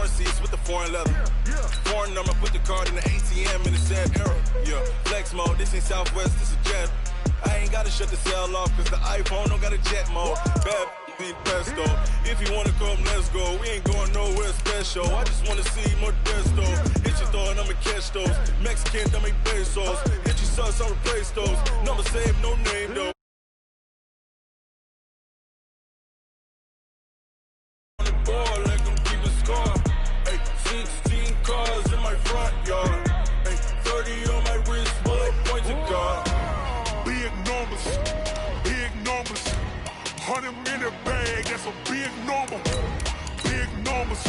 Foreign seats with the foreign leather. Foreign number, put the card in the ATM in the sad era. Yeah, flex mode, this ain't Southwest, this is jet. I ain't gotta shut the cell off, cause the iPhone don't got a jet mode. Bad need pesto. If you wanna come, let's go. We ain't going nowhere special. I just wanna see more desto. Hit your throw and I'ma catch those. Mexican, don't make pesos. Hit your sauce, I'll replace those. Number save, no name though. On the board, like I'm keeping score. Ay, 16 cars in my front yard. Ay, 30 on my wrist, bullet points of God. Big numbers, big numbers. 100 minute bag, that's a big number. Big numbers,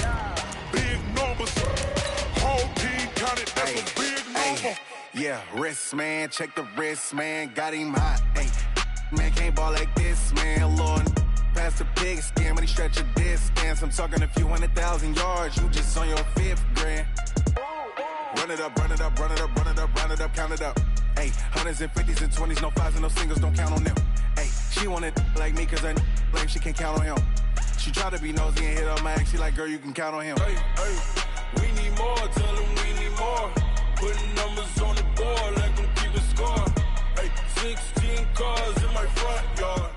big numbers. Whole team counted, that's a big number. Yeah, wrist man, check the wrist man, got him hot. Ay, man can't ball like this, man. Lord, past the pig skin when he stretch a distance. I'm talking a few 100,000 yards, you just on your 5th grand. Run it up, run it up, run it up, run it up, run it up, count it up. Ay, hundreds and 50s and 20s, no 5s and no singles, don't count on them. Ay, she wanted like me cause I blame she can't count on him. She tried to be nosy and hit up my ex, she like, girl, you can count on him. Hey, hey, we need more, tell them we need more. Putting numbers on the board like I'm keeping score. Hey, 16 cars in my front yard.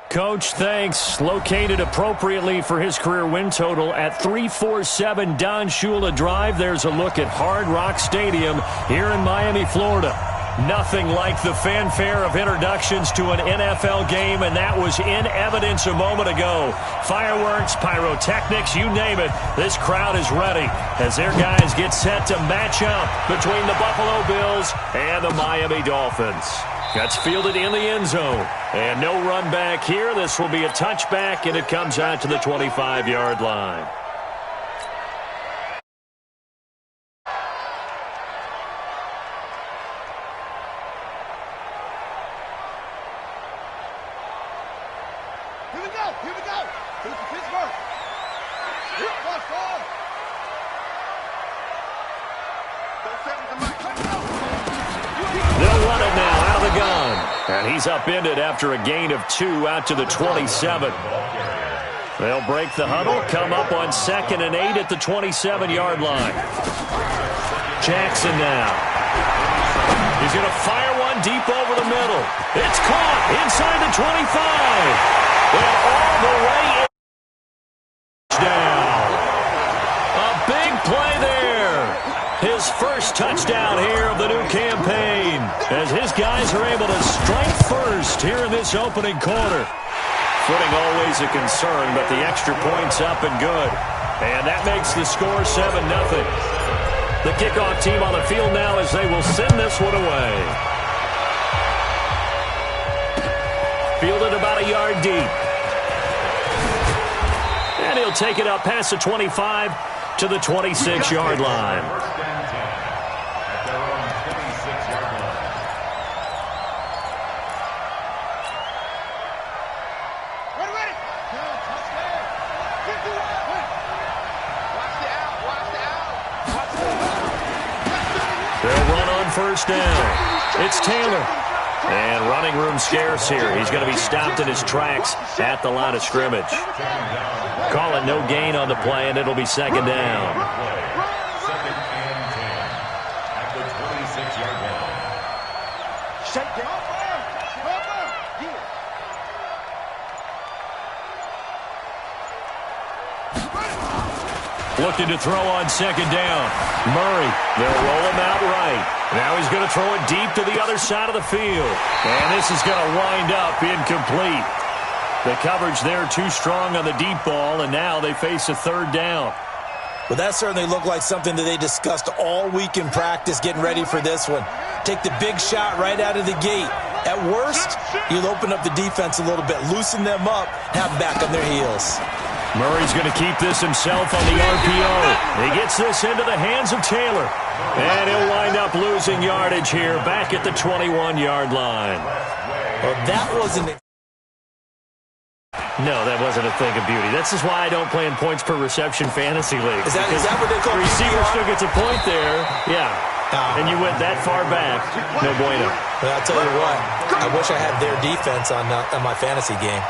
Coach, thanks. Located appropriately for his career win total at 347 Don Shula Drive. There's a look at Hard Rock Stadium here in Miami, Florida. Nothing like the fanfare of introductions to an NFL game, and that was in evidence a moment ago. Fireworks, pyrotechnics, you name it. This crowd is ready as their guys get set to match up between the Buffalo Bills and the Miami Dolphins. That's fielded in the end zone. And no run back here. This will be a touchback, and it comes out to the 25-yard line. Here we go, here we go. Two for Pittsburgh. Watch ball. They'll run it now out of the gun. And he's upended after a gain of 2 out to the 27. They'll break the huddle, come up on 2nd and 8 at the 27-yard line. Jackson now. He's going to fire one deep over the middle. It's caught inside the 25. And all the way down. A big play there. His first touchdown here of the new campaign as his guys are able to strike first here in this opening quarter. Footing always a concern, but the extra point's up and good. And that makes the score 7-0. The kickoff team on the field now as they will send this one away. Fielded about a yard deep. And he'll take it up past the 25 to the 26-yard line. They'll run on first down. It's Taylor. And running room scarce here. He's going to be stopped in his tracks at the line of scrimmage. Call it no gain on the play, and it'll be second down. Second and 10 at the 26-yard line. Shake down. Looking to throw on second down. Murray, they'll roll him out right. Now he's going to throw it deep to the other side of the field. And this is going to wind up incomplete. The coverage there too strong on the deep ball, and now they face a third down. Well, that certainly looked like something that they discussed all week in practice, getting ready for this one. Take the big shot right out of the gate. At worst, you'll open up the defense a little bit, loosen them up, have them back on their heels. Murray's going to keep this himself on the RPO. He gets this into the hands of Taylor. And he'll wind up losing yardage here back at the 21-yard line. Well, that wasn't... No, that wasn't a thing of beauty. That's just why I don't play in points per reception fantasy league. Is that what they call the receiver still gets a point there. Yeah. And you went that far back. No bueno. But I'll tell you what, I wish I had their defense on my fantasy game.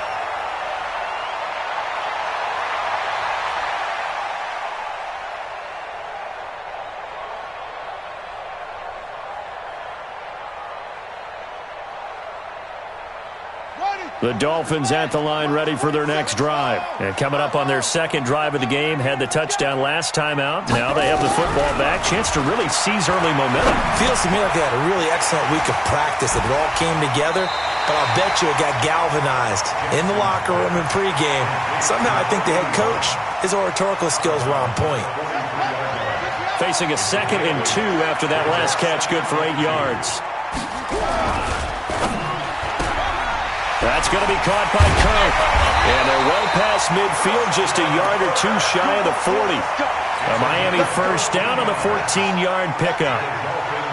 The Dolphins at the line ready for their next drive. And coming up on their second drive of the game, had the touchdown last time out. Now they have the football back. Chance to really seize early momentum. Feels to me like they had a really excellent week of practice. It all came together, but I'll bet you it got galvanized in the locker room in pregame. Somehow I think the head coach, his oratorical skills were on point. Facing a 2nd and 2 after that last catch, good for 8 yards. That's going to be caught by Kirk. And they're well past midfield, just a yard or two shy of the 40. A Miami first down on the 14-yard pickup.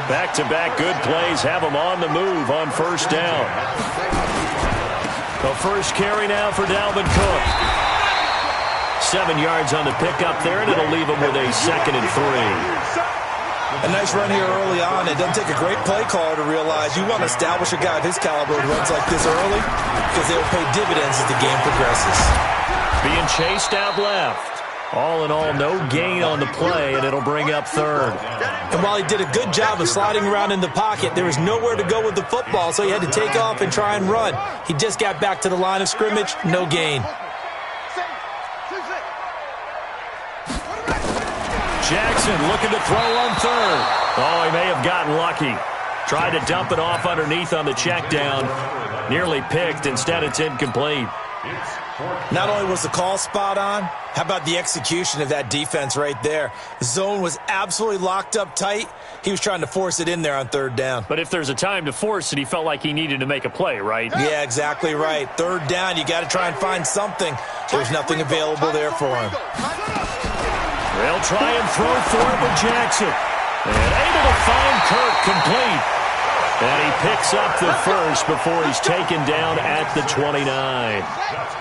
Back-to-back good plays have them on the move on first down. The first carry now for Dalvin Cook. 7 yards on the pickup there, and it'll leave him with a 2nd and 3. A nice run here early on. It doesn't take a great play caller to realize you want to establish a guy of his caliber who runs like this early because they will pay dividends as the game progresses. Being chased out left. All in all, no gain on the play, and it'll bring up 3rd. And while he did a good job of sliding around in the pocket, there was nowhere to go with the football, so he had to take off and try and run. He just got back to the line of scrimmage, no gain. Jackson looking to throw on 3rd. Oh, he may have gotten lucky. Tried to dump it off underneath on the check down. Nearly picked. Instead, it's incomplete. Not only was the call spot on, how about the execution of that defense right there? The zone was absolutely locked up tight. He was trying to force it in there on 3rd down. But if there's a time to force it, he felt like he needed to make a play, right? Yeah, exactly right. 3rd down, you got to try and find something. There's nothing available there for him. They'll try and throw for it with Jackson. And able to find Kirk complete. And he picks up the first before he's taken down at the 29.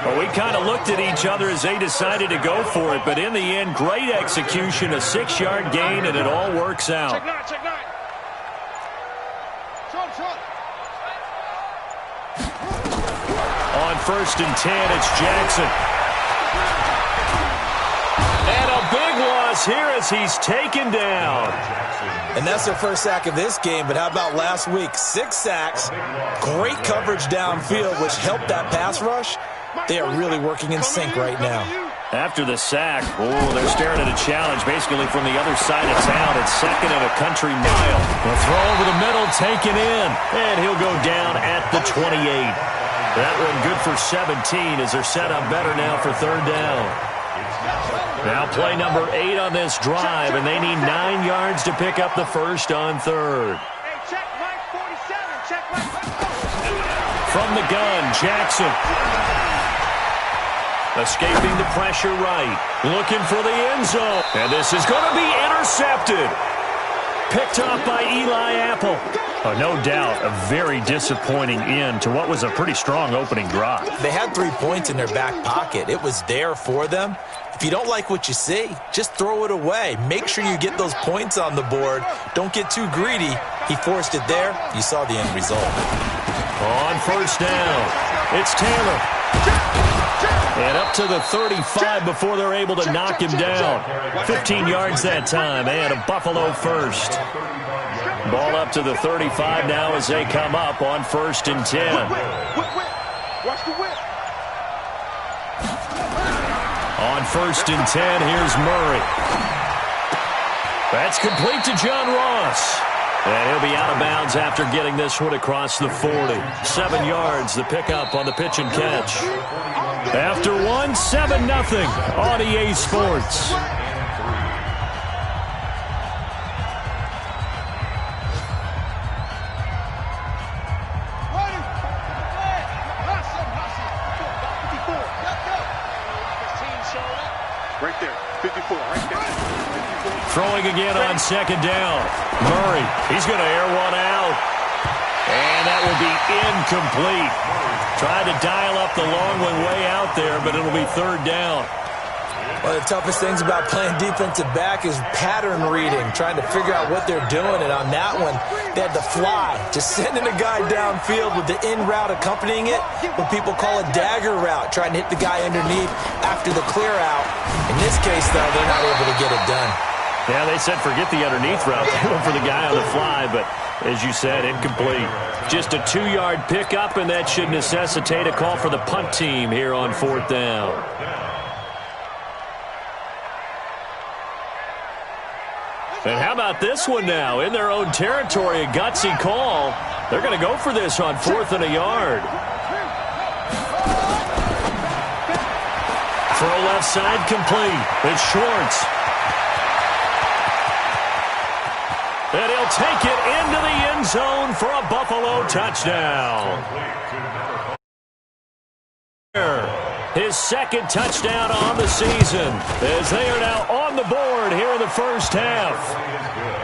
Well, we kind of looked at each other as they decided to go for it, but in the end, great execution, a 6-yard gain, and it all works out. Check nine. Shot. On 1st and 10, it's Jackson. And a big loss here as he's taken down. And that's their first sack of this game, but how about last week? 6 sacks, great coverage downfield, which helped that pass rush. They are really working in sync right now. After the sack, they're staring at a challenge basically from the other side of town. It's 2nd and a country mile. The throw over the middle, taken in, and he'll go down at the 28. That one good for 17 as they're set up better now for 3rd down. Now play number 8 on this drive, and they need 9 yards to pick up the first on 3rd. Hey, check Mike 47. Check Mike. From the gun, Jackson. Escaping the pressure right. Looking for the end zone. And this is going to be intercepted. Picked off by Eli Apple. Oh, no doubt, a very disappointing end to what was a pretty strong opening drive. They had 3 points in their back pocket. It was there for them. If you don't like what you see, just throw it away. Make sure you get those points on the board. Don't get too greedy. He forced it there. You saw the end result. On 1st down, it's Taylor. And up to the 35 before they're able to knock him down. 15 yards that time, and a Buffalo first. Ball up to the 35 now as they come up on 1st and 10. Watch the whip. On 1st and 10, here's Murray. That's complete to John Ross. And he'll be out of bounds after getting this one across the 40. 7 yards, the pickup on the pitch and catch. After 7-0 on EA Sports. Right there, 54, right there. 54. Throwing again on 2nd down. Murray, he's going to air one out. And that will be incomplete. Tried to dial up the long one way out there, but it'll be 3rd down. One of the toughest things about playing defensive back is pattern reading, trying to figure out what they're doing. And on that one, they had to fly, just sending a guy downfield with the in route accompanying it, what people call a dagger route, trying to hit the guy underneath after the clear out. In this case, though, they're not able to get it done. Yeah, they said forget the underneath route. They went for the guy on the fly, but As you said, incomplete. Just a 2-yard pickup, and that should necessitate a call for the punt team here on 4th down. And how about this one now? In their own territory, a gutsy call. They're going to go for this on 4th and a yard. Throw left side complete. It's Schwartz. And he'll take it into the end zone for a Buffalo touchdown. His second touchdown on the season as they are now on the board here in the first half.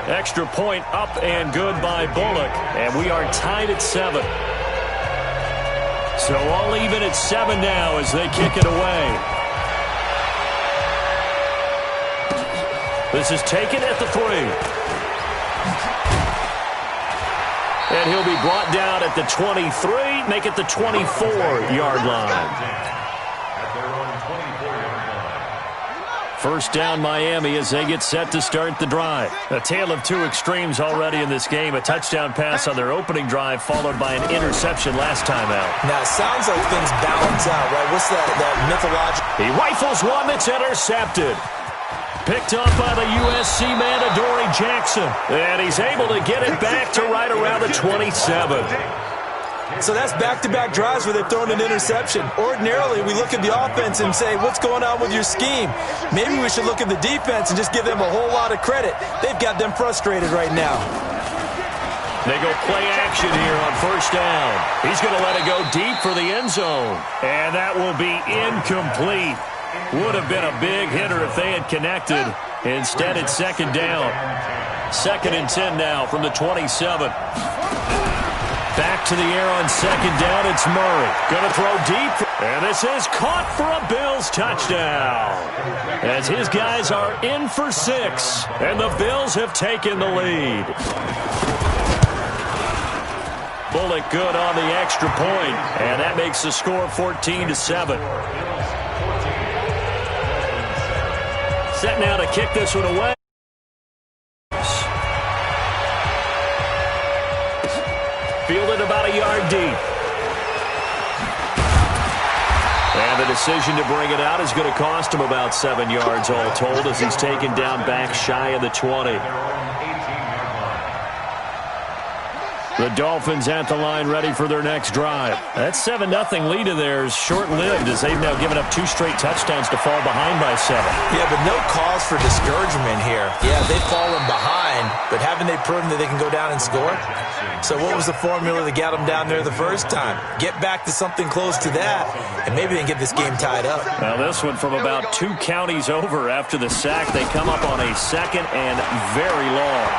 Extra point up and good by Bullock, and we are tied at 7. So all even at 7 now as they kick it away. This is taken at the 3. And he'll be brought down at the 23, make it the 24-yard line. First down Miami as they get set to start the drive. A tale of two extremes already in this game. A touchdown pass on their opening drive followed by an interception last time out. Now, it sounds like things balance out, right? What's that mythological? He rifles one that's intercepted. Picked up by the USC man, Adoree Jackson. And he's able to get it back to right around the 27. So that's back-to-back drives where they've thrown an interception. Ordinarily, we look at the offense and say, what's going on with your scheme? Maybe we should look at the defense and just give them a whole lot of credit. They've got them frustrated right now. They go play action here on first down. He's going to let it go deep for the end zone. And that will be incomplete. Would have been a big hitter if they had connected. Instead, it's second down. 2nd and 10 now from the 27. Back to the air on second down. It's Murray. Going to throw deep. And this is caught for a Bills touchdown. As his guys are in for 6. And the Bills have taken the lead. Bullock good on the extra point. And that makes the score 14-7. Set now to kick this one away. Fielded about a yard deep. And the decision to bring it out is going to cost him about 7 yards all told as he's taken down back shy of the 20. The Dolphins at the line ready for their next drive. That 7-0 lead of theirs short-lived as they've now given up 2 straight touchdowns to fall behind by 7. Yeah, but no cause for discouragement here. Yeah, they've fallen behind, but haven't they proven that they can go down and score? So what was the formula that got them down there the first time? Get back to something close to that, and maybe they can get this game tied up. Now this one from about 2 counties over after the sack. They come up on a 2nd and very long.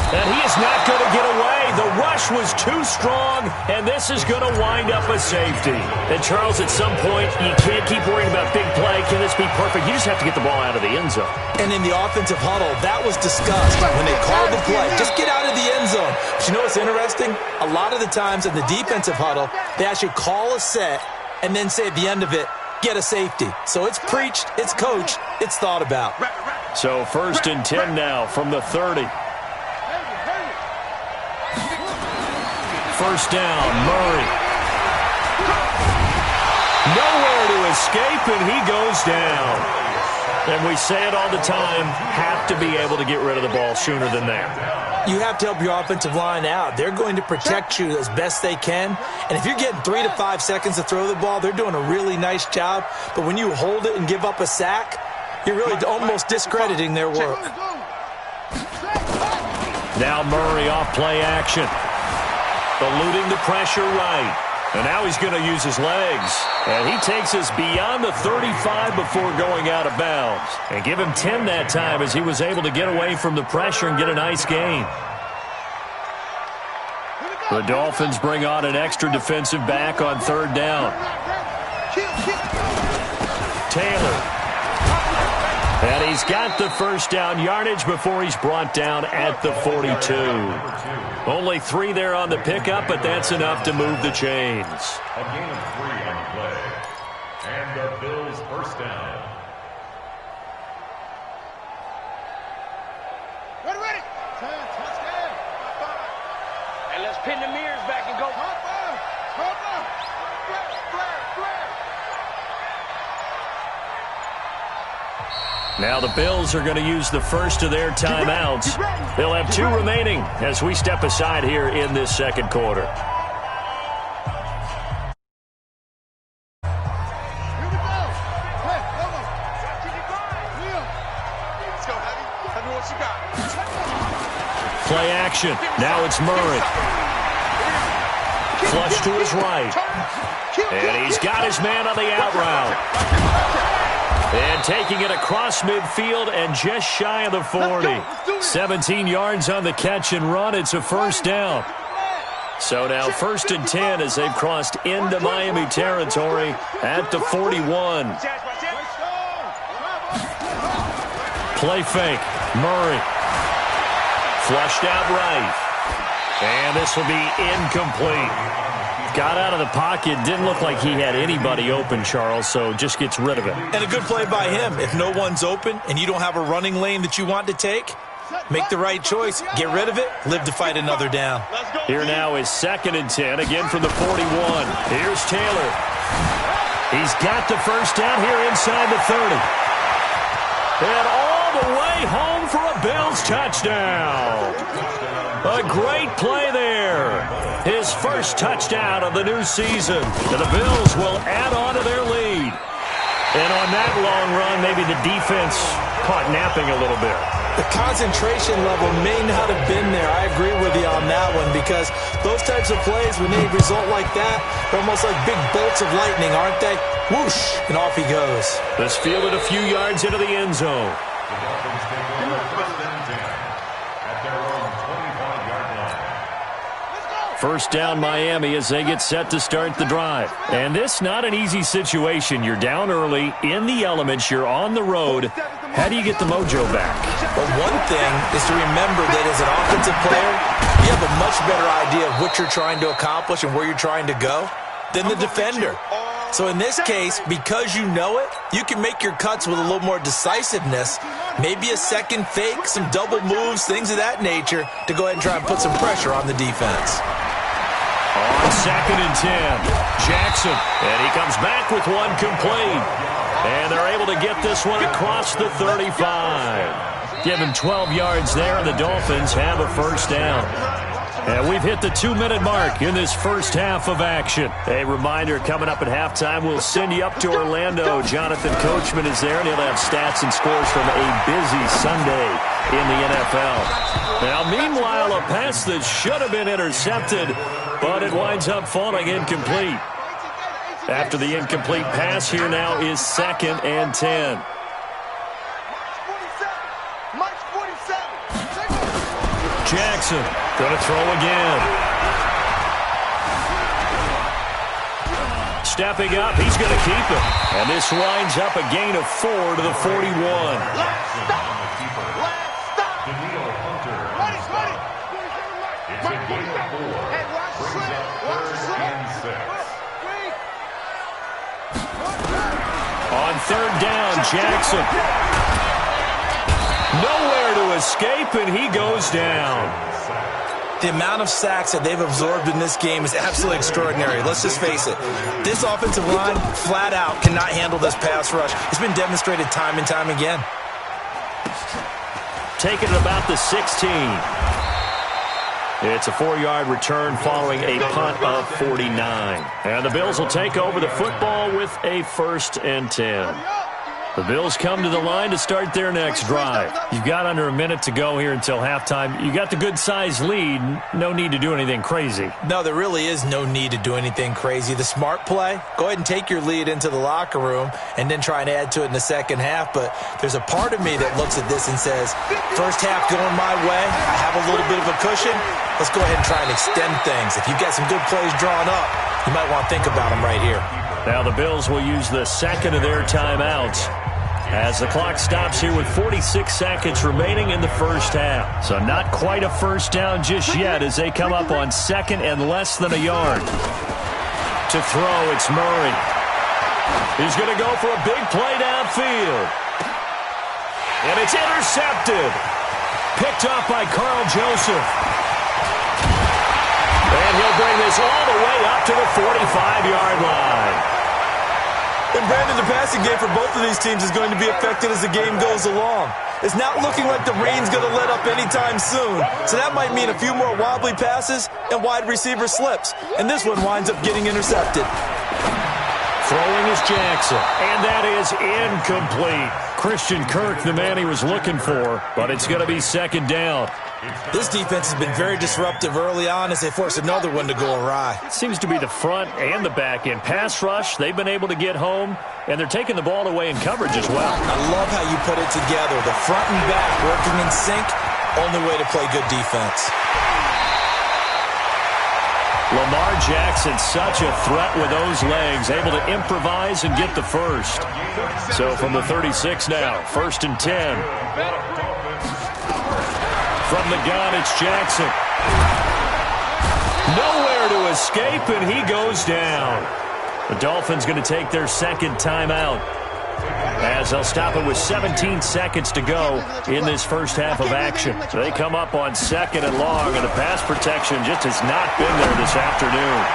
And he is not going to get away. The rush was too strong, and this is going to wind up a safety. And, Charles, at some point, you can't keep worrying about big play. Can this be perfect? You just have to get the ball out of the end zone. And in the offensive huddle, that was discussed when they called the play. Just get out of the end zone. But you know what's interesting? A lot of the times in the defensive huddle, they actually call a set and then say at the end of it, get a safety. So it's preached, it's coached, it's thought about. So 1st and 10 now from the 30. First down, Murray. Nowhere to escape, and he goes down. And we say it all the time, have to be able to get rid of the ball sooner than that. You have to help your offensive line out. They're going to protect you as best they can. And if you're getting 3 to 5 seconds to throw the ball, they're doing a really nice job. But when you hold it and give up a sack, you're really almost discrediting their work. Now Murray off play action. Eluding the pressure right. And now he's going to use his legs. And he takes us beyond the 35 before going out of bounds. And give him 10 that time as he was able to get away from the pressure and get a nice gain. The Dolphins bring on an extra defensive back on 3rd down. Taylor. And he's got the first down yardage before he's brought down at the 42. Only 3 there on the pickup, but that's enough to move the chains. A gain of 3 on the play. And the Bills first down. Ready. Touchdown. pin the mirrors back and go. Now the Bills are going to use the first of their timeouts. They'll have 2 remaining as we step aside here in this second quarter. Play action. Now it's Murray. Flush to his right. And he's got his man on the out route. And taking it across midfield and just shy of the 40. 17 yards on the catch and run. It's a first down. So now 1st and 10 as they've crossed into Miami territory at the 41. Play fake. Murray. Flushed out right. And this will be incomplete. Got out of the pocket. Didn't look like he had anybody open, Charles, so just gets rid of it. And a good play by him. If no one's open and you don't have a running lane that you want to take, make the right choice. Get rid of it. Live to fight another down. Here now is 2nd and 10, again from the 41. Here's Taylor. He's got the first down here inside the 30. And all the way home for a Bills touchdown. A great play there. His first touchdown of the new season. And the Bills will add on to their lead. And on that long run, maybe the defense caught napping a little bit. The concentration level may not have been there. I agree with you on that one because those types of plays, when they result like that, they're almost like big bolts of lightning, aren't they? Whoosh, and off he goes. This fielded a few yards into the end zone. First down Miami as they get set to start the drive. And this not an easy situation. You're down early, in the elements, you're on the road. How do you get the mojo back? Well, one thing is to remember that as an offensive player, you have a much better idea of what you're trying to accomplish and where you're trying to go than the defender. So in this case, because you know it, you can make your cuts with a little more decisiveness, maybe a second fake, some double moves, things of that nature, to go ahead and try and put some pressure on the defense. On 2nd and 10, Jackson, and he comes back with one complete. And they're able to get this one across the 35. Give him 12 yards there, and the Dolphins have a first down. And we've hit the 2-minute mark in this first half of action. A reminder, coming up at halftime, we'll send you up to Orlando. Jonathan Coachman is there, and he'll have stats and scores from a busy Sunday in the NFL. Now, meanwhile, a pass that should have been intercepted, but it winds up falling incomplete. After the incomplete pass, here now is 2nd and 10. Jackson going to throw again. Stepping up, he's going to keep it. And this winds up a gain of 4 to the 41. On 3rd down, Jackson. Nowhere to escape, and he goes down. The amount of sacks that they've absorbed in this game is absolutely extraordinary. Let's just face it. This offensive line, flat out, cannot handle this pass rush. It's been demonstrated time and time again. Taking it about the 16. It's a 4-yard return following a punt of 49. And the Bills will take over the football with a 1st and 10. The Bills come to the line to start their next drive. You've got under a minute to go here until halftime. You got the good-sized lead. No need to do anything crazy. No, there really is no need to do anything crazy. The smart play, go ahead and take your lead into the locker room and then try and add to it in the second half. But there's a part of me that looks at this and says, first half going my way, I have a little bit of a cushion. Let's go ahead and try and extend things. If you've got some good plays drawn up, you might want to think about them right here. Now the Bills will use the second of their timeouts as the clock stops here with 46 seconds remaining in the first half. So not quite a first down just yet as they come up on 2nd and less than a yard. To throw, it's Murray. He's going to go for a big play downfield. And it's intercepted. Picked up by Carl Joseph. And he'll bring this all the way up to the 45-yard line. And Brandon, the passing game for both of these teams is going to be affected as the game goes along. It's not looking like the rain's going to let up anytime soon. So that might mean a few more wobbly passes and wide receiver slips. And this one winds up getting intercepted. Throwing is Jackson, and that is incomplete. Christian Kirk, the man he was looking for, but it's going to be second down. This defense has been very disruptive early on as they force another one to go awry. It seems to be the front and the back end. Pass rush, they've been able to get home, and they're taking the ball away in coverage as well. I love how you put it together. The front and back working in sync, only way to play good defense. Lamar Jackson, such a threat with those legs, able to improvise and get the first. So from the 36 now, 1st and 10. From the gun, it's Jackson. Nowhere to escape, and he goes down. The Dolphins going to take their second timeout, as they'll stop it with 17 seconds to go in this first half of action. They come up on 2nd and long, and the pass protection just has not been there this afternoon.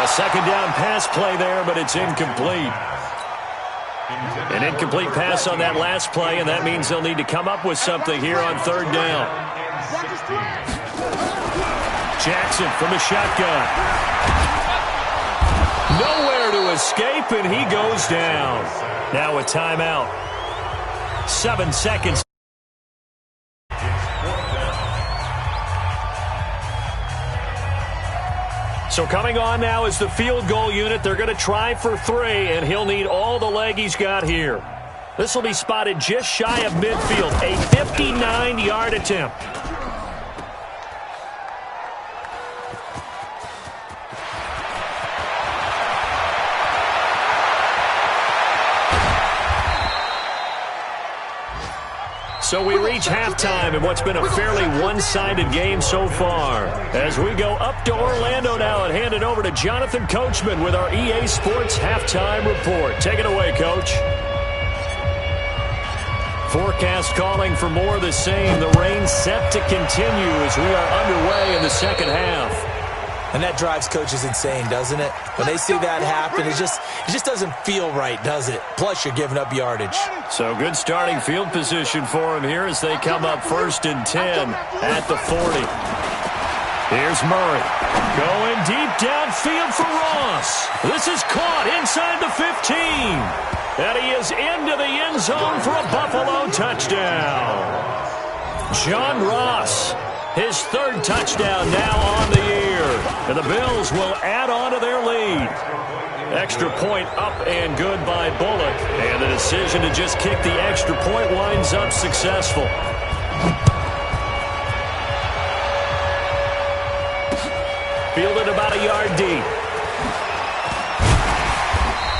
A second down pass play there, but it's incomplete. An incomplete pass on that last play, and that means they'll need to come up with something here on 3rd down. Jackson from the shotgun. Nowhere to escape, and he goes down. Now a timeout. 7 seconds. So coming on now is the field goal unit. They're going to try for 3, and he'll need all the leg he's got here. This will be spotted just shy of midfield. A 59-yard attempt. So we reach halftime in what's been a fairly one-sided game so far. As we go up to Orlando now and hand it over to Jonathan Coachman with our EA Sports Halftime Report. Take it away, Coach. Forecast calling for more of the same. The rain set to continue as we are underway in the second half. And that drives coaches insane, doesn't it? When they see that happen, it just doesn't feel right, does it? Plus, you're giving up yardage. So good starting field position for him here as they come up 1st and 10 at the 40. Here's Murray. Going deep downfield for Ross. This is caught inside the 15. And he is into the end zone for a Buffalo touchdown. John Ross, his 3rd touchdown now on the year. And the Bills will add on to their lead. Extra point up and good by Bullock. And the decision to just kick the extra point winds up successful. Fielded about a yard deep.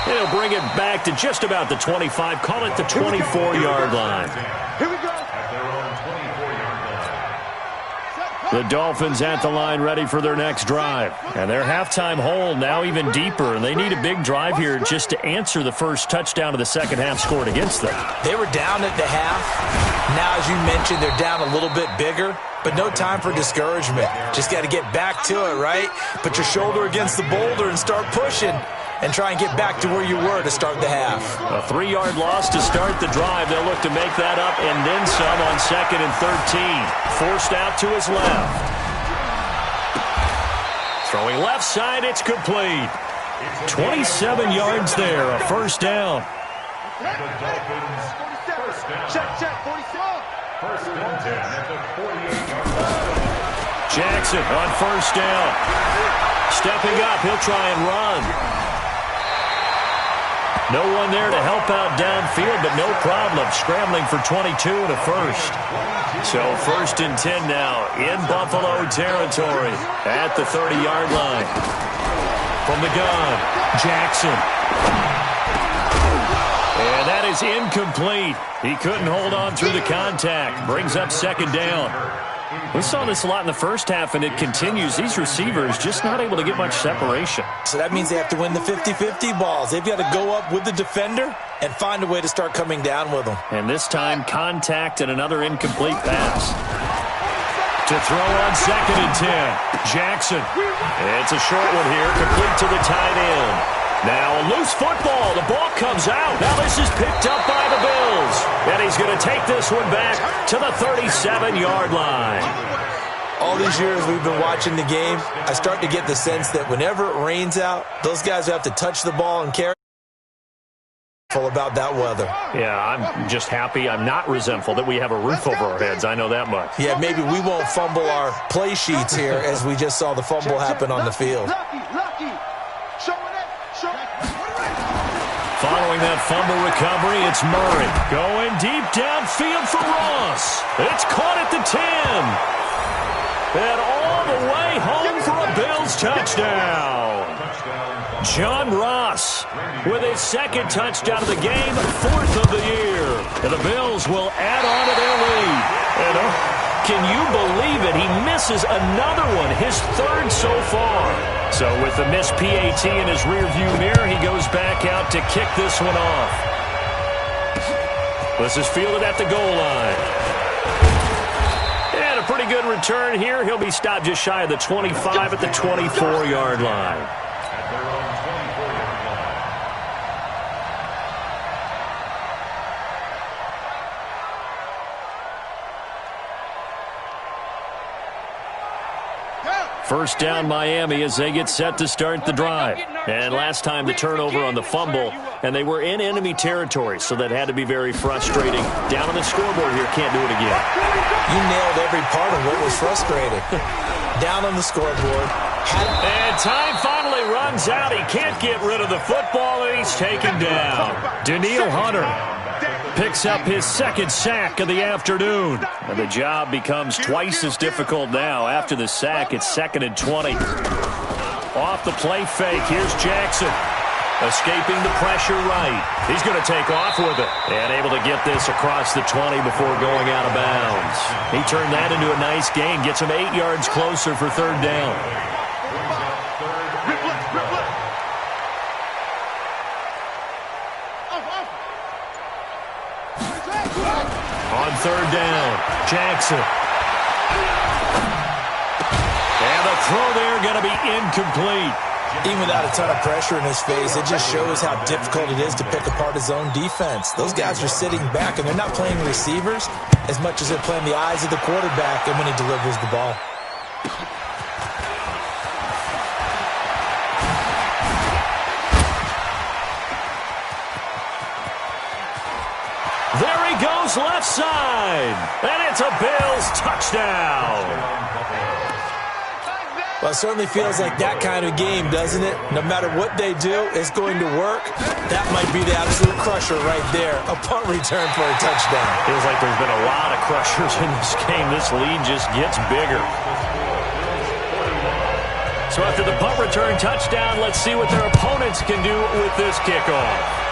And he'll bring it back to just about the 25. Call it the 24-yard line. Here we go. The Dolphins at the line ready for their next drive. And their halftime hole now even deeper. And they need a big drive here just to answer the first touchdown of the second half scored against them. They were down at the half. Now, as you mentioned, they're down a little bit bigger. But no time for discouragement. Just got to get back to it, right? Put your shoulder against the boulder and start pushing. And try and get back to where you were to start the half. A 3-yard loss to start the drive. They'll look to make that up and then some on 2nd and 13. Forced out to his left. Throwing left side, it's complete. 27 yards there, a first down. And the Dolphins, first down. Check, 47. First and 10 at the 48-yard line. Jackson on first down. Stepping up, he'll try and run. No one there to help out downfield, but no problem. Scrambling for 22 and a first. So 1st and 10 now in Buffalo territory at the 30-yard line. From the gun, Jackson. And that is incomplete. He couldn't hold on through the contact. Brings up 2nd down. We saw this a lot in the first half, and it continues. These receivers just not able to get much separation. So that means they have to win the 50-50 balls. They've got to go up with the defender and find a way to start coming down with them. And this time, contact and another incomplete pass. To throw on 2nd and 10. Jackson. It's a short one here, complete to the tight end. Now a loose football. The ball comes out. Now this is picked up by the Bills. And he's going to take this one back to the 37-yard line. All these years we've been watching the game, I start to get the sense that whenever it rains out, those guys who have to touch the ball and carry about that weather. Yeah, I'm just happy. I'm not resentful that we have a roof over our heads. I know that much. Yeah, maybe we won't fumble our play sheets here as we just saw the fumble happen on the field. Following that fumble recovery, it's Murray. Going deep downfield for Ross. It's caught at the 10. And all the way home for a Bills touchdown. John Ross with his 2nd touchdown of the game, 4th of the year. And the Bills will add on to their lead. And can you believe it? He misses another one, his 3rd so far. So with the missed PAT in his rearview mirror, he goes back out to kick this one off. This is fielded at the goal line. And a pretty good return here. He'll be stopped just shy of the 25 at the 24-yard line. First down Miami as they get set to start the drive. And last time the turnover on the fumble, and they were in enemy territory, so that had to be very frustrating. Down on the scoreboard here, can't do it again. You nailed every part of what was frustrating. Down on the scoreboard. And time finally runs out. He can't get rid of the football, and he's taken down. Danielle Hunter picks up his 2nd sack of the afternoon. And the job becomes twice as difficult now. After the sack, it's 2nd and 20. Off the play fake, here's Jackson. Escaping the pressure right. He's going to take off with it. And able to get this across the 20 before going out of bounds. He turned that into a nice gain. Gets him 8 yards closer for 3rd down. On 3rd down, Jackson. And the throw there going to be incomplete. Even without a ton of pressure in his face, it just shows how difficult it is to pick apart his own defense. Those guys are sitting back, and they're not playing receivers as much as they're playing the eyes of the quarterback and when he delivers the ball. There he goes left side. And it's a Bills touchdown. Well, it certainly feels like that kind of game, doesn't it? No matter what they do, it's going to work. That might be the absolute crusher right there. A punt return for a touchdown. Feels like there's been a lot of crushers in this game. This lead just gets bigger. So after the punt return touchdown, let's see what their opponents can do with this kickoff.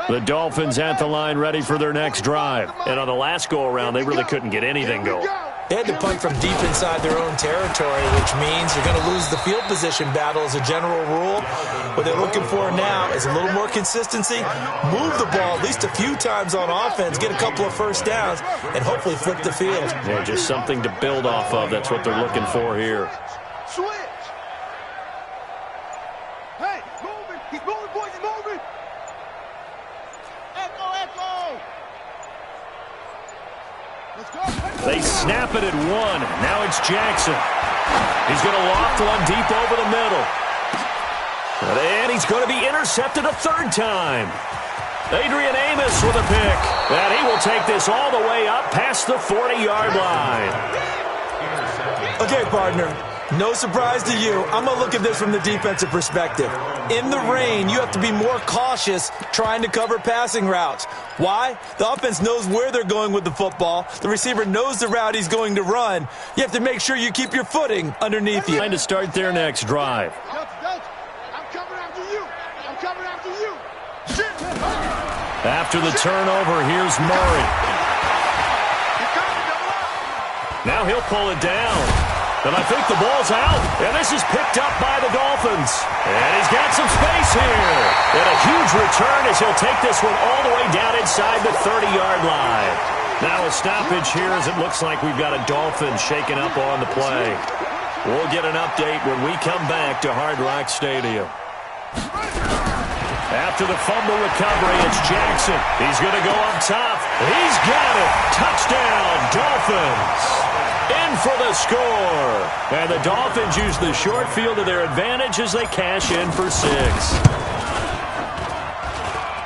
The Dolphins at the line ready for their next drive. And on the last go-around, they really couldn't get anything going. They had to punt from deep inside their own territory, which means you're going to lose the field position battle as a general rule. What they're looking for now is a little more consistency, move the ball at least a few times on offense, get a couple of first downs, and hopefully flip the field. Yeah, just something to build off of. That's what they're looking for here. Switch. Hey, moving. Keep moving, boys. Keep moving. Echo, echo. Let's go. They snap it at 1. Now it's Jackson. He's going to loft one deep over the middle. And he's going to be intercepted a 3rd time. Adrian Amos with a pick. And he will take this all the way up past the 40-yard line. Okay, partner. No surprise to you. I'm going to look at this from the defensive perspective. In the rain, you have to be more cautious trying to cover passing routes. Why? The offense knows where they're going with the football. The receiver knows the route he's going to run. You have to make sure you keep your footing underneath you. Trying to start their next drive. I'm coming after you. I'm coming after you. After the turnover, here's Murray. Now he'll pull it down. And I think the ball's out. And this is picked up by the Dolphins. And he's got some space here. And a huge return as he'll take this one all the way down inside the 30-yard line. Now a stoppage here as it looks like we've got a Dolphin shaken up on the play. We'll get an update when we come back to Hard Rock Stadium. After the fumble recovery, it's Jackson. He's going to go up top. He's got it. Touchdown, Dolphins. In for the score. And the Dolphins use the short field to their advantage as they cash in for 6.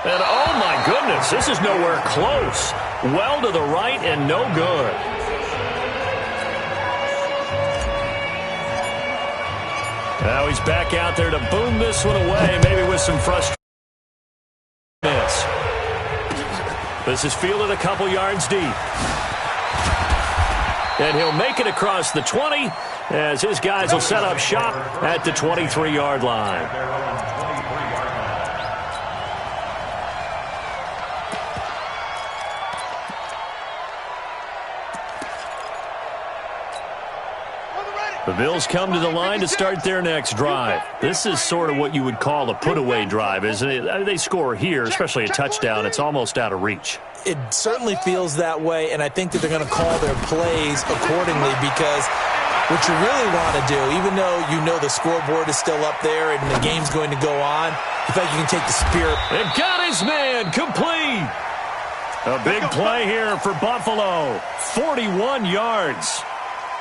And oh my goodness, this is nowhere close. Well to the right and no good. Now he's back out there to boom this one away, maybe with some frustration. This is fielded a couple yards deep. And he'll make it across the 20 as his guys will set up shop at the 23-yard line. The Bills come to the line to start their next drive. This is sort of what you would call a put-away drive, isn't it? They score here, especially a touchdown. It's almost out of reach. It certainly feels that way, and I think that they're going to call their plays accordingly because what you really want to do, even though you know the scoreboard is still up there and the game's going to go on, you feel like you can take the spirit. And got his man complete. A big play here for Buffalo. 41 yards.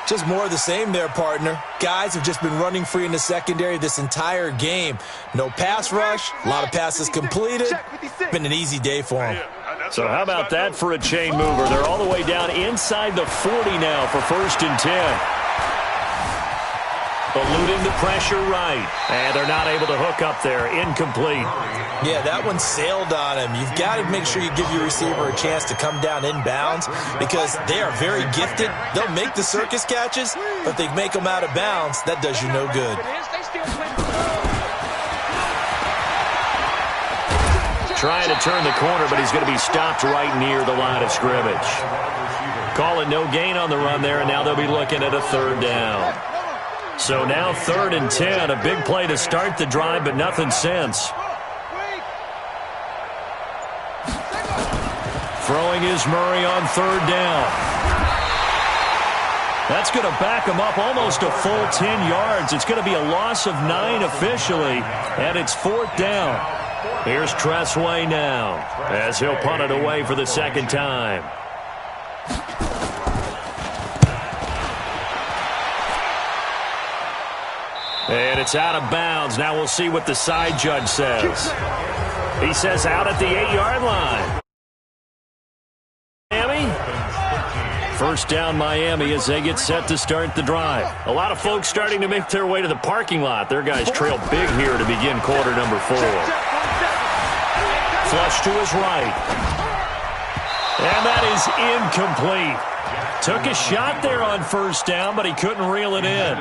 Just more of the same there, partner. Guys have just been running free in the secondary this entire game. No pass rush, a lot of passes completed. Been an easy day for them. So how about that for a chain mover? They're all the way down inside the 40 now for 1st and 10. Eluding the pressure right. And they're not able to hook up there. Incomplete. Yeah, that one sailed on him. You've got to make sure you give your receiver a chance to come down inbounds because they are very gifted. They'll make the circus catches, but if they make them out of bounds, that does you no good. Trying to turn the corner, but he's going to be stopped right near the line of scrimmage. Call it no gain on the run there, and now they'll be looking at a 3rd down. So now 3rd and 10, a big play to start the drive, but nothing since. Throwing is Murray on 3rd down. That's going to back him up almost a full 10 yards. It's going to be a loss of 9 officially, and it's 4th down. Here's Tressway now as he'll punt it away for the 2nd time. And it's out of bounds. Now we'll see what the side judge says. He says out at the 8-yard line. Miami. 1st down Miami as they get set to start the drive. A lot of folks starting to make their way to the parking lot. Their guys trail big here to begin quarter number 4. Flush to his right. And that is incomplete. Took a shot there on 1st down, but he couldn't reel it in.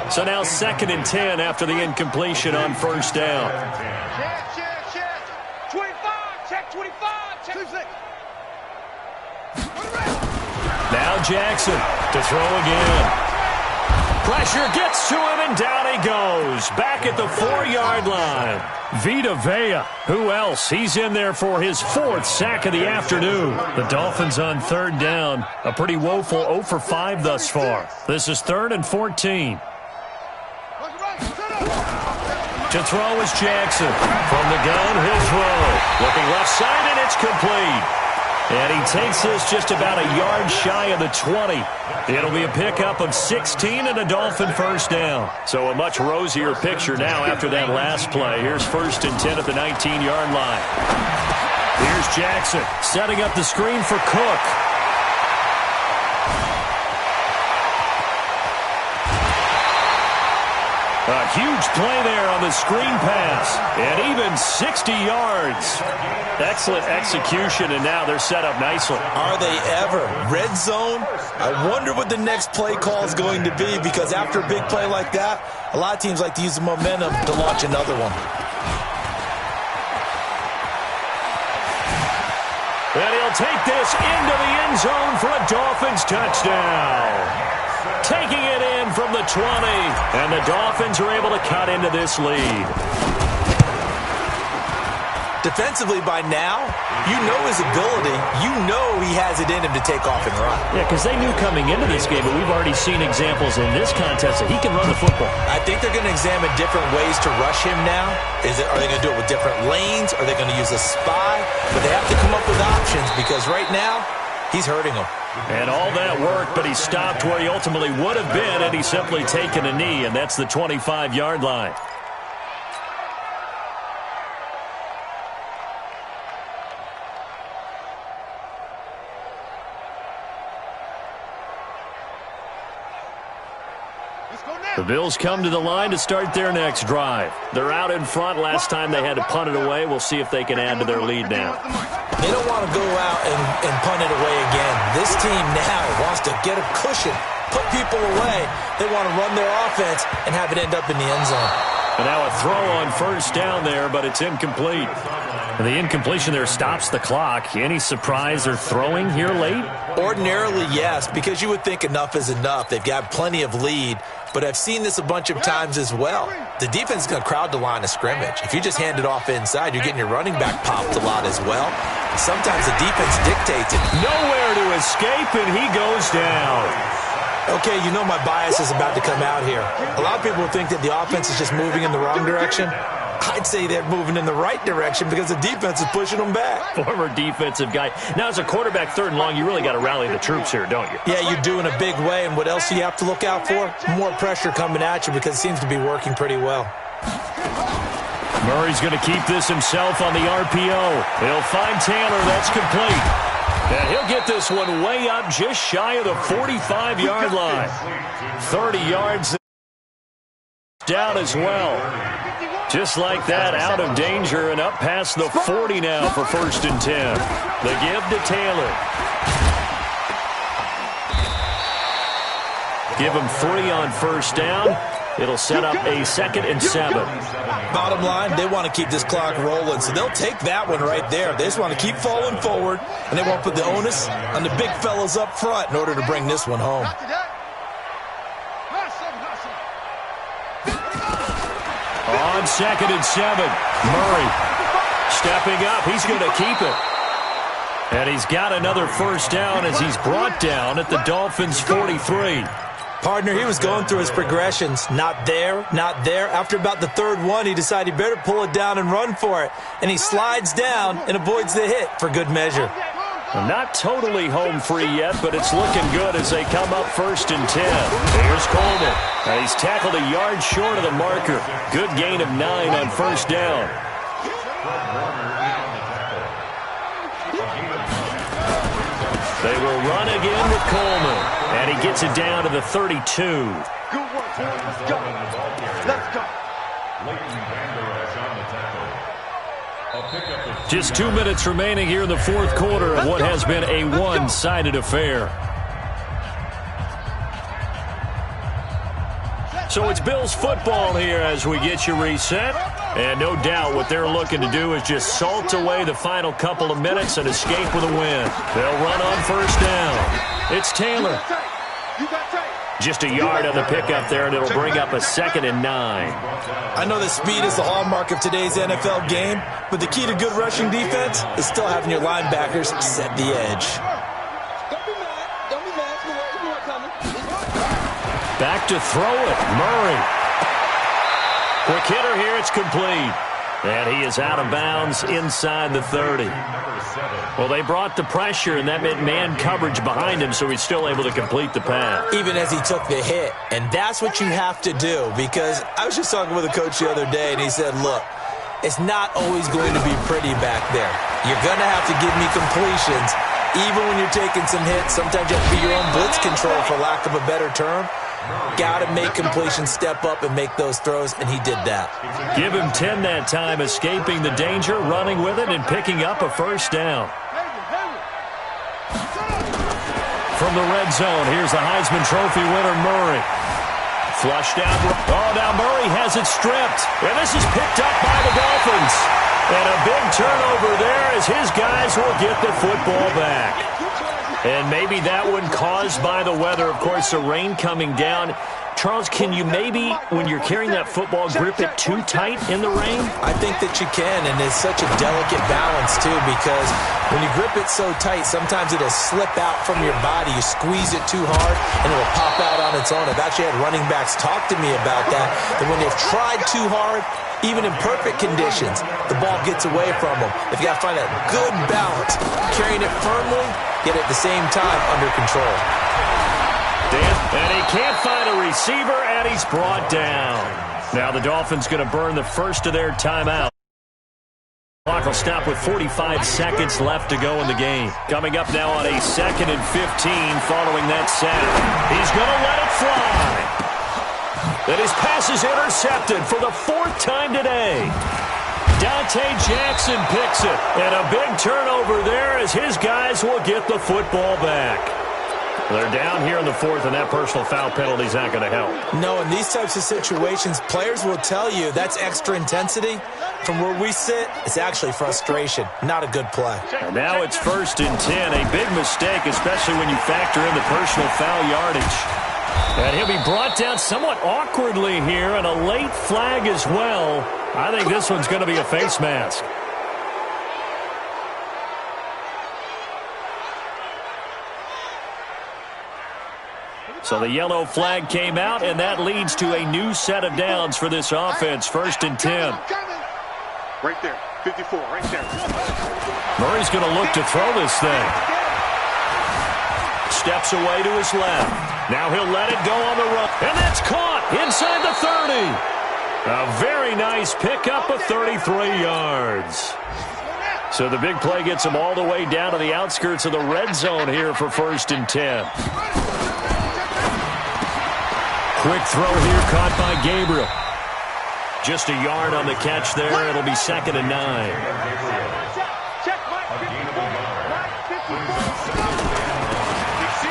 So now 2nd and 10 after the incompletion on 1st down. Check. 25, check 25, check 26. Now Jackson to throw again. Pressure gets to him, and down he goes. Back at the 4-yard line. Vita Vea, who else? He's in there for his 4th sack of the afternoon. The Dolphins on 3rd down. A pretty woeful 0 for 5 thus far. This is 3rd and 14. To throw is Jackson. From the gun, he'll throw. Looking left side, and it's complete. And he takes this just about a yard shy of the 20. It'll be a pickup of 16 and a Dolphin 1st down. So a much rosier picture now after that last play. Here's 1st and 10 at the 19-yard line. Here's Jackson setting up the screen for Cook. A huge play there on the screen pass. And even 60 yards. Excellent execution, and now they're set up nicely. Are they ever? Red zone? I wonder what the next play call is going to be because after a big play like that, a lot of teams like to use the momentum to launch another one. And he'll take this into the end zone for a Dolphins touchdown. Taking it in from the 20. And the Dolphins are able to cut into this lead. Defensively by now, you know his ability. You know he has it in him to take off and run. Yeah, because they knew coming into this game, but we've already seen examples in this contest that he can run the football. I think they're going to examine different ways to rush him now. Are they going to do it with different lanes? Are they going to use a spy? But they have to come up with options because right now, he's hurting them. And all that work, but he stopped where he ultimately would have been, and he's simply taken a knee, and that's the 25-yard line. The Bills come to the line to start their next drive. They're out in front. Last time they had to punt it away. We'll see if they can add to their lead now. They don't want to go out and punt it away again. This team now wants to get a cushion, put people away. They want to run their offense and have it end up in the end zone. And now a throw on first down there, but it's incomplete. And the incompletion there stops the clock. Any surprise they're throwing here late? Ordinarily, yes, because you would think enough is enough. They've got plenty of lead, but I've seen this a bunch of times as well. The defense is going to crowd the line of scrimmage. If you just hand it off inside, you're getting your running back popped a lot as well. And sometimes the defense dictates it. Nowhere to escape, and he goes down. Okay, you know my bias is about to come out here. A lot of people think that the offense is just moving in the wrong direction. I'd say they're moving in the right direction because the defense is pushing them back. Former defensive guy. Now, as a quarterback, third and long, you really got to rally the troops here, don't you? Yeah, you do in a big way. And what else do you have to look out for? More pressure coming at you because it seems to be working pretty well. Murray's going to keep this himself on the RPO. He'll find Taylor. That's complete. And he'll get this one way up just shy of the 45-yard line. 30 yards down as well. Just like that, out of danger and up past the 40 now for 1st and 10. The give to Taylor. Give him 3 on first down. It'll set up a 2nd and 7. Bottom line, they want to keep this clock rolling, so they'll take that one right there. They just want to keep falling forward, and they won't put the onus on the big fellas up front in order to bring this one home. On 2nd and 7, Murray stepping up. He's going to keep it. And he's got another first down as he's brought down at the Dolphins' 43. Partner, he was going through his progressions. Not there, not there. After about the 3rd one, he decided he better pull it down and run for it. And he slides down and avoids the hit for good measure. Not totally home free yet, but it's looking good as they come up 1st and 10. Here's Coleman. And he's tackled a yard short of the marker. Good gain of 9 on first down. They will run again with Coleman. And he gets it down to the 32. Good work. Let's go. Let's go. Just 2 minutes remaining here in the 4th quarter of what has been a one-sided affair. So it's Bills football here as we get you reset. And no doubt what they're looking to do is just salt away the final couple of minutes and escape with a win. They'll run on first down. It's Taylor. Just a yard on the pickup there, and it'll bring up a 2nd and 9. I know that speed is the hallmark of today's NFL game, but the key to good rushing defense is still having your linebackers set the edge. Don't be mad. There's more coming. Back to throw it, Murray. Quick hitter here, it's complete. And he is out of bounds inside the 30. Well, they brought the pressure, and that meant man coverage behind him, so he's still able to complete the pass. Even as he took the hit. And that's what you have to do, because I was just talking with a coach the other day, and he said, look, it's not always going to be pretty back there. You're going to have to give me completions. Even when you're taking some hits, sometimes you have to be your own blitz control, for lack of a better term. Got to make completions, step up and make those throws, and he did that. Give him 10 that time, escaping the danger, running with it, and picking up a first down. From the red zone, here's the Heisman Trophy winner, Murray. Flushed out. Oh, now Murray has it stripped. And this is picked up by the Dolphins. And a big turnover there as his guys will get the football back. And maybe that one caused by the weather. Of course, the rain coming down. Charles, can you maybe, when you're carrying that football, grip it too tight in the rain? I think that you can, and it's such a delicate balance, too, because when you grip it so tight, sometimes it'll slip out from your body. You squeeze it too hard, and it'll pop out on its own. I've actually had running backs talk to me about that when they've tried too hard, even in perfect conditions, the ball gets away from them. If you got to find that good balance, carrying it firmly, yet at the same time under control. And he can't find a receiver, and he's brought down. Now the Dolphins going to burn the first of their timeout. Clock will stop with 45 seconds left to go in the game. Coming up now on a 2nd and 15 following that sack. He's going to let it fly. And his pass is intercepted for the 4th time today. Dante Jackson picks it. And a big turnover there as his guys will get the football back. They're down here in the 4th, and that personal foul penalty is not going to help. No, in these types of situations, players will tell you that's extra intensity. From where we sit, it's actually frustration. Not a good play. And now it's 1st and 10. A big mistake, especially when you factor in the personal foul yardage. And he'll be brought down somewhat awkwardly here, and a late flag as well. I think this one's going to be a face mask. So the yellow flag came out, and that leads to a new set of downs for this offense. 1st and 10. Right there, 54, right there. Murray's going to look to throw this thing. Steps away to his left. Now he'll let it go on the run. And that's caught inside the 30. A very nice pickup of 33 yards. So the big play gets him all the way down to the outskirts of the red zone here for 1st and 10. Quick throw here caught by Gabriel. Just a yard on the catch there. It'll be 2nd and 9.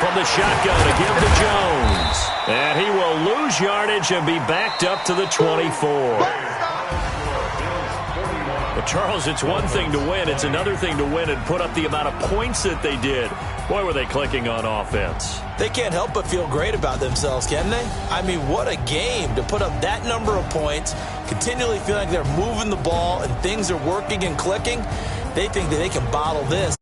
From the shotgun to give to Jones. And he will lose yardage and be backed up to the 24. But Charles, it's one thing to win. It's another thing to win and put up the amount of points that they did. Boy, were they clicking on offense. They can't help but feel great about themselves, can they? I mean, what a game to put up that number of points, continually feeling like they're moving the ball and things are working and clicking. They think that they can bottle this.